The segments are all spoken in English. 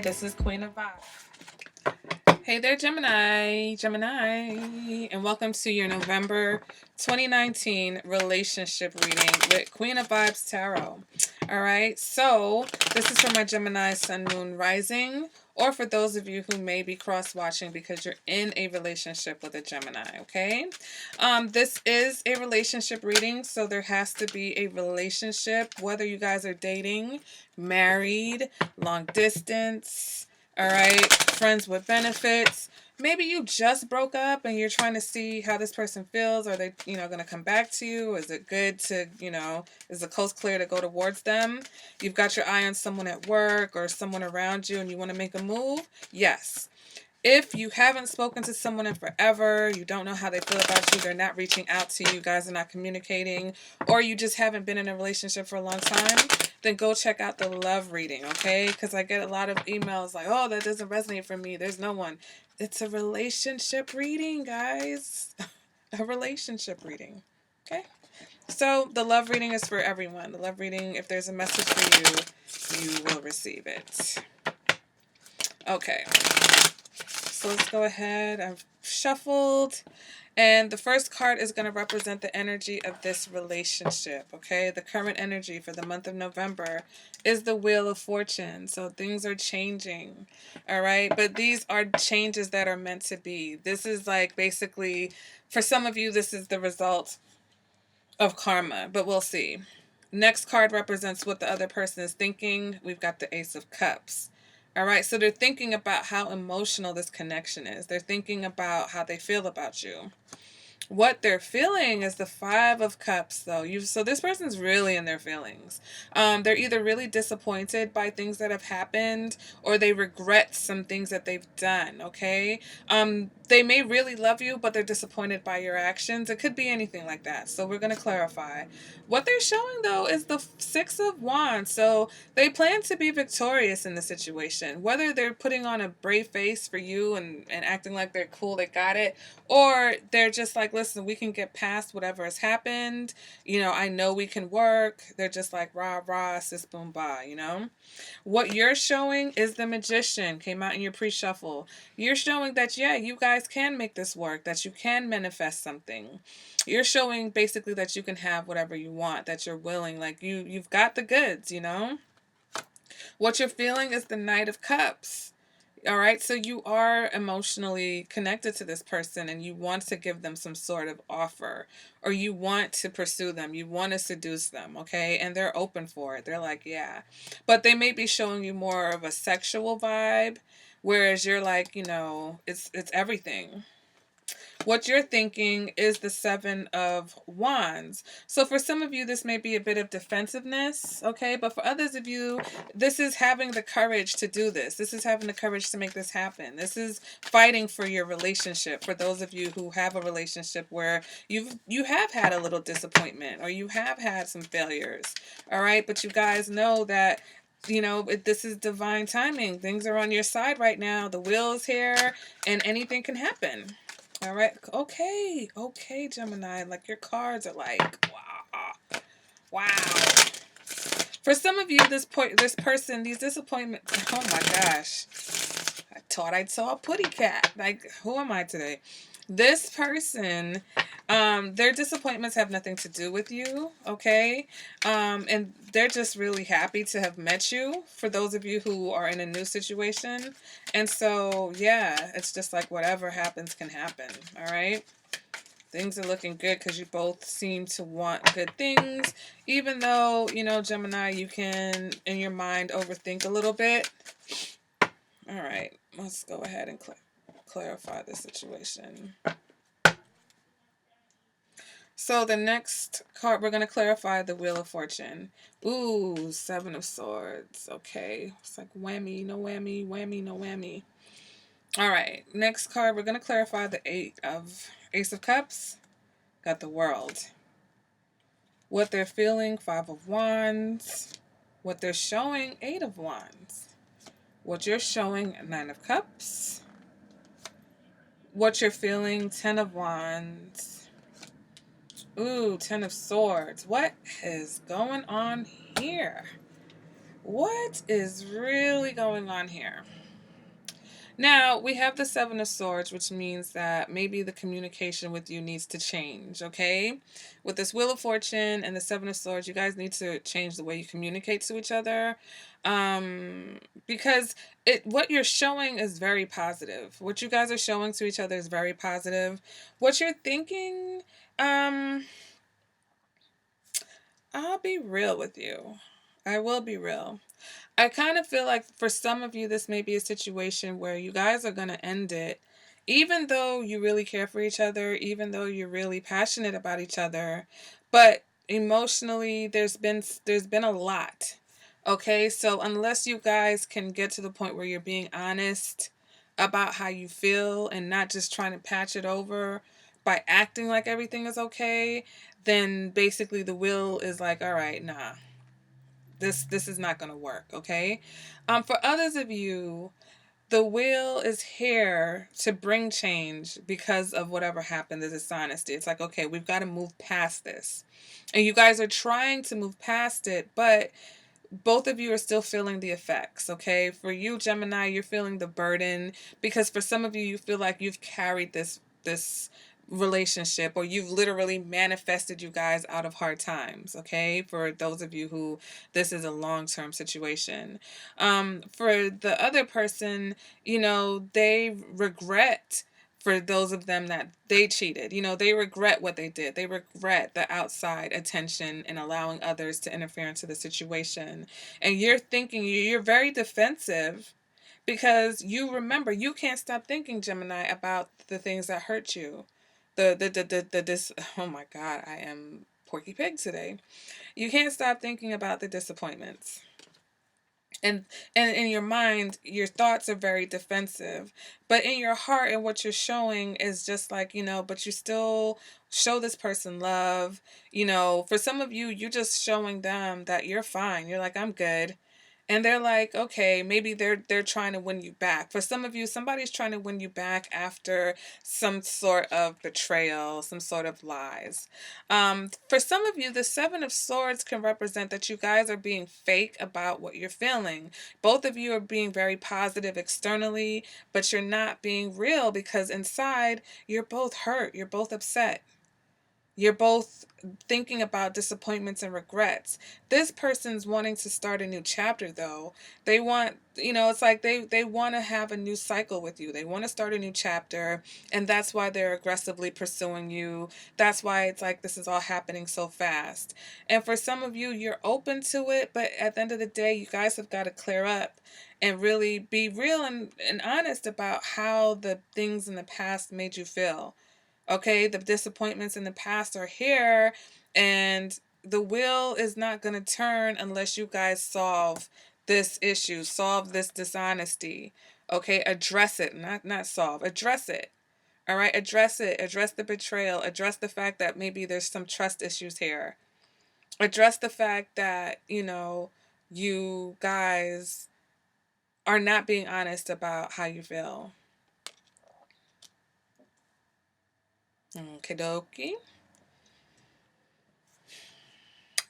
This is Queen of Vibe. Hey there, Gemini, and welcome to your November 2019 relationship reading with Queen of Vibes Tarot. All right, so this is for my Gemini Sun, Moon, Rising, or for those of you who may be cross-watching because you're in a relationship with a Gemini, okay? This is a relationship reading, so there has to be a relationship, whether you guys are dating, married, long distance, all right, friends with benefits. Maybe you just broke up and you're trying to see how this person feels. Are they, going to come back to you? Is it good to, is the coast clear to go towards them? You've got your eye on someone at work or someone around you and you want to make a move? Yes. If you haven't spoken to someone in forever, you don't know how they feel about you, they're not reaching out to you, guys are not communicating, or you just haven't been in a relationship for a long time, then go check out the love reading, okay? Because I get a lot of emails like, oh, that doesn't resonate for me. There's no one. It's a relationship reading, guys. A relationship reading, okay? So the love reading is for everyone. The love reading, if there's a message for you, you will receive it. Okay. So let's go ahead. I've shuffled. And the first card is going to represent the energy of this relationship, okay? The current energy for the month of November is the Wheel of Fortune. So things are changing, all right? But these are changes that are meant to be. This is like basically, for some of you, this is the result of karma, but we'll see. Next card represents what the other person is thinking. We've got the Ace of Cups. All right, so they're thinking about how emotional this connection is. They're thinking about how they feel about you. What they're feeling is the Five of Cups, though. So this person's really in their feelings. They're either really disappointed by things that have happened, or they regret some things that they've done, okay? They may really love you, but they're disappointed by your actions. It could be anything like that. So we're going to clarify. What they're showing, though, is the Six of Wands. So they plan to be victorious in the situation. Whether they're putting on a brave face for you and acting like they're cool, they got it, or they're just like, listen, we can get past whatever has happened. I know we can work. They're just like, rah, rah, sis, boom, bah, What you're showing is the Magician. Came out in your pre-shuffle. You're showing that, yeah, you guys can make this work, that you can manifest something. You're showing basically that you can have whatever you want, that you're willing, like you've got the goods, What you're feeling is the Knight of Cups. All right, so you are emotionally connected to this person and you want to give them some sort of offer, or you want to pursue them, you want to seduce them, okay? And they're open for it. They're like, yeah. But they may be showing you more of a sexual vibe, whereas you're like, it's everything. What you're thinking is the Seven of Wands. So for some of you, this may be a bit of defensiveness, okay? But for others of you, this is having the courage to do this. This is having the courage to make this happen. This is fighting for your relationship. For those of you who have a relationship where you have had a little disappointment or you have had some failures, all right? But you guys know that this is divine timing. Things are on your side right now. The wheel is here and anything can happen. All right. Okay, Gemini. Like your cards are like, wow, wow. For some of you, this person, these disappointments. Oh my gosh, I thought I saw a putty cat. Like, who am I today? This person, their disappointments have nothing to do with you, okay? And they're just really happy to have met you, for those of you who are in a new situation. And so, yeah, it's just like whatever happens can happen, all right? Things are looking good because you both seem to want good things, even though, Gemini, you can, in your mind, overthink a little bit. All right, let's go ahead and clarify the situation. So the next card, we're going to clarify the Wheel of Fortune. Ooh, Seven of Swords. Okay. It's like whammy, no whammy, whammy, no whammy. All right. Next card, we're going to clarify the Ace of Cups. Got the World. What they're feeling, Five of Wands. What they're showing, Eight of Wands. What you're showing, Nine of Cups. What you're feeling, Ten of Wands. Ooh, Ten of Swords. What is going on here? What is really going on here? Now, we have the Seven of Swords, which means that maybe the communication with you needs to change, okay? With this Wheel of Fortune and the Seven of Swords, you guys need to change the way you communicate to each other. Because what you're showing is very positive. What you guys are showing to each other is very positive. What you're thinking, I'll be real with you. I will be real. I kind of feel like for some of you, this may be a situation where you guys are going to end it, even though you really care for each other, even though you're really passionate about each other, but emotionally, there's been a lot. Okay, so unless you guys can get to the point where you're being honest about how you feel and not just trying to patch it over by acting like everything is okay, then basically the will is like, all right, nah, this is not going to work, okay? For others of you, the wheel is here to bring change because of whatever happened, the dishonesty. It's like, okay, we've got to move past this. And you guys are trying to move past it, but both of you are still feeling the effects, okay? For you, Gemini, you're feeling the burden because for some of you, you feel like you've carried this relationship, or you've literally manifested you guys out of hard times, okay? For those of you who this is a long-term situation. For the other person, they regret, for those of them that they cheated. They regret what they did. They regret the outside attention and allowing others to interfere into the situation. And you're thinking, you're very defensive because you remember, you can't stop thinking, Gemini, about the things that hurt you. This, oh my God, I am Porky Pig today. You can't stop thinking about the disappointments. And in your mind, your thoughts are very defensive, but in your heart and what you're showing is just like, but you still show this person love. For some of you, you're just showing them that you're fine. You're like, I'm good. And they're like, okay, maybe they're trying to win you back. For some of you, somebody's trying to win you back after some sort of betrayal, some sort of lies. For some of you, the Seven of Swords can represent that you guys are being fake about what you're feeling. Both of you are being very positive externally, but you're not being real because inside you're both hurt. You're both upset. You're both thinking about disappointments and regrets. This person's wanting to start a new chapter, though. They want, it's like they want to have a new cycle with you. They want to start a new chapter, and that's why they're aggressively pursuing you. That's why it's like this is all happening so fast. And for some of you, you're open to it, but at the end of the day, you guys have got to clear up and really be real and honest about how the things in the past made you feel. Okay, the disappointments in the past are here, and the wheel is not going to turn unless you guys solve this issue, solve this dishonesty. Okay, address it, not solve, address it. All right, address it, address the betrayal, address the fact that maybe there's some trust issues here. Address the fact that, you guys are not being honest about how you feel. Okie dokie.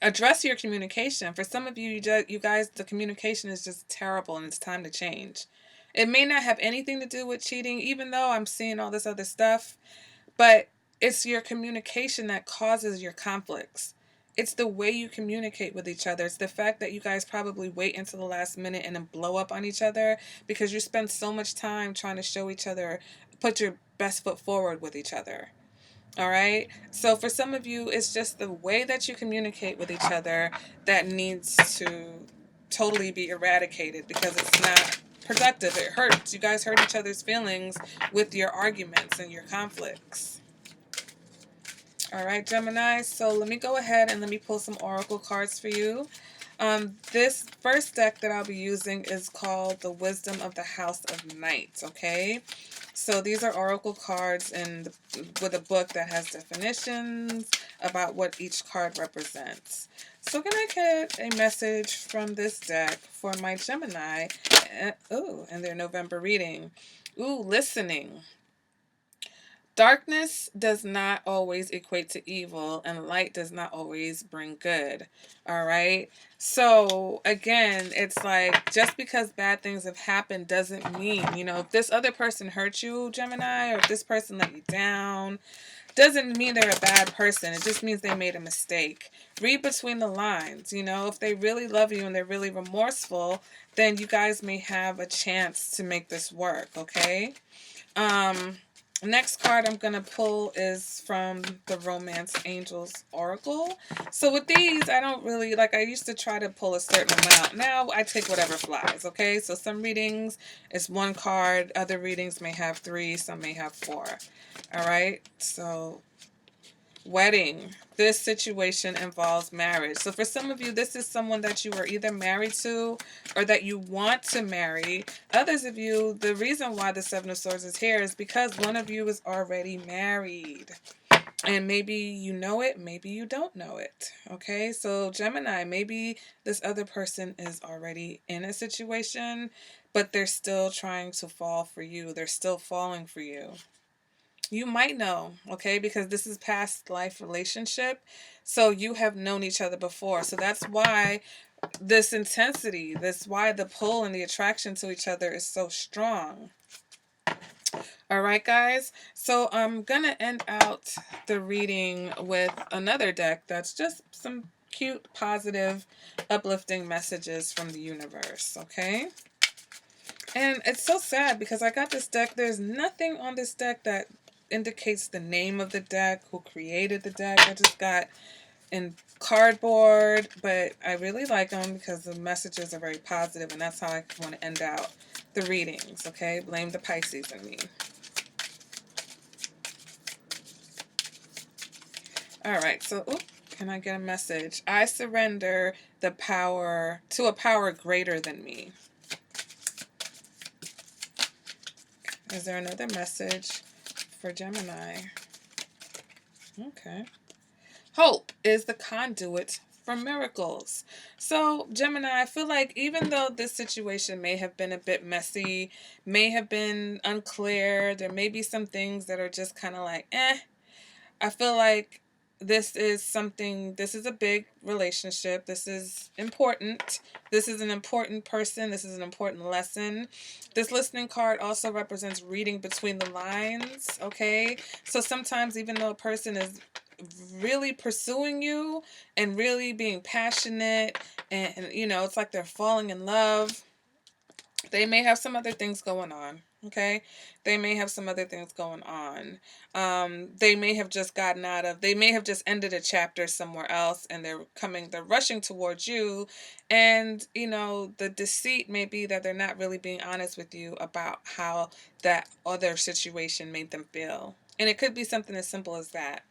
Address your communication. For some of you, you guys, the communication is just terrible and it's time to change. It may not have anything to do with cheating, even though I'm seeing all this other stuff, but it's your communication that causes your conflicts. It's the way you communicate with each other. It's the fact that you guys probably wait until the last minute and then blow up on each other because you spend so much time trying to show each other, put your best foot forward with each other. All right. So for some of you, it's just the way that you communicate with each other that needs to totally be eradicated because it's not productive. It hurts. You guys hurt each other's feelings with your arguments and your conflicts. All right, Gemini. So let me go ahead and let me pull some oracle cards for you. This first deck that I'll be using is called the Wisdom of the House of Knights. Okay. So these are oracle cards with a book that has definitions about what each card represents. So can I get a message from this deck for my Gemini? And their November reading. Listening. Darkness does not always equate to evil, and light does not always bring good. All right. So, again, it's like just because bad things have happened doesn't mean, if this other person hurt you, Gemini, or if this person let you down, doesn't mean they're a bad person. It just means they made a mistake. Read between the lines. If they really love you and they're really remorseful, then you guys may have a chance to make this work, okay? Next card I'm going to pull is from the Romance Angels Oracle. So with these, I don't really, I used to try to pull a certain amount. Now I take whatever flies, okay? So some readings is one card. Other readings may have 3. Some may have 4. All right? So wedding. This situation involves marriage. So for some of you, this is someone that you are either married to or that you want to marry. Others of you, the reason why the Seven of Swords is here is because one of you is already married. And maybe you know it, maybe you don't know it. Okay, so Gemini, maybe this other person is already in a situation, but they're still trying to fall for you. They're still falling for you. You might know, okay, because this is past life relationship. So you have known each other before. So that's why this intensity, that's why the pull and the attraction to each other is so strong. All right, guys. So I'm going to end out the reading with another deck that's just some cute, positive, uplifting messages from the universe, okay? And it's so sad because I got this deck. There's nothing on this deck that indicates the name of the deck, who created the deck. I just got in cardboard, but I really like them because the messages are very positive, and that's how I want to end out the readings, okay? Blame the Pisces in me. All right, so can I get a message? I surrender the power to a power greater than me. Is there another message for Gemini? Okay. Hope is the conduit for miracles. So, Gemini, I feel like even though this situation may have been a bit messy, may have been unclear, there may be some things that are just kind of like, I feel like this is a big relationship. This is important. This is an important person. This is an important lesson. This listening card also represents reading between the lines, okay? So sometimes even though a person is really pursuing you and really being passionate and it's like they're falling in love, they may have some other things going on. Okay, they may have some other things going on. They may have just they may have just ended a chapter somewhere else, and they're rushing towards you, and the deceit may be that they're not really being honest with you about how that other situation made them feel, and it could be something as simple as that.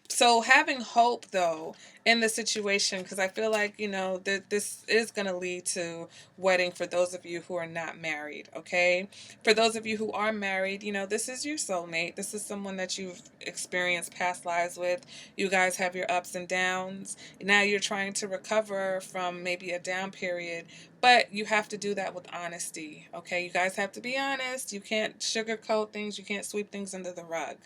So having hope, though, in the situation, because I feel like, this is going to lead to wedding for those of you who are not married, okay? For those of you who are married, this is your soulmate. This is someone that you've experienced past lives with. You guys have your ups and downs. Now you're trying to recover from maybe a down period, but you have to do that with honesty, okay? You guys have to be honest. You can't sugarcoat things. You can't sweep things under the rug.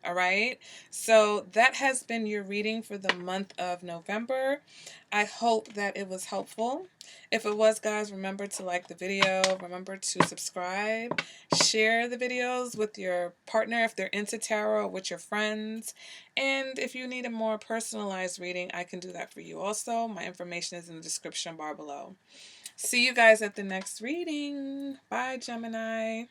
All right, so that has been your reading for the month of November. I hope that it was helpful. If it was, guys, remember to like the video, remember to subscribe, share the videos with your partner if they're into tarot, with your friends, and if you need a more personalized reading, I can do that for you also. My information is in the description bar below. See you guys at the next reading. Bye, Gemini.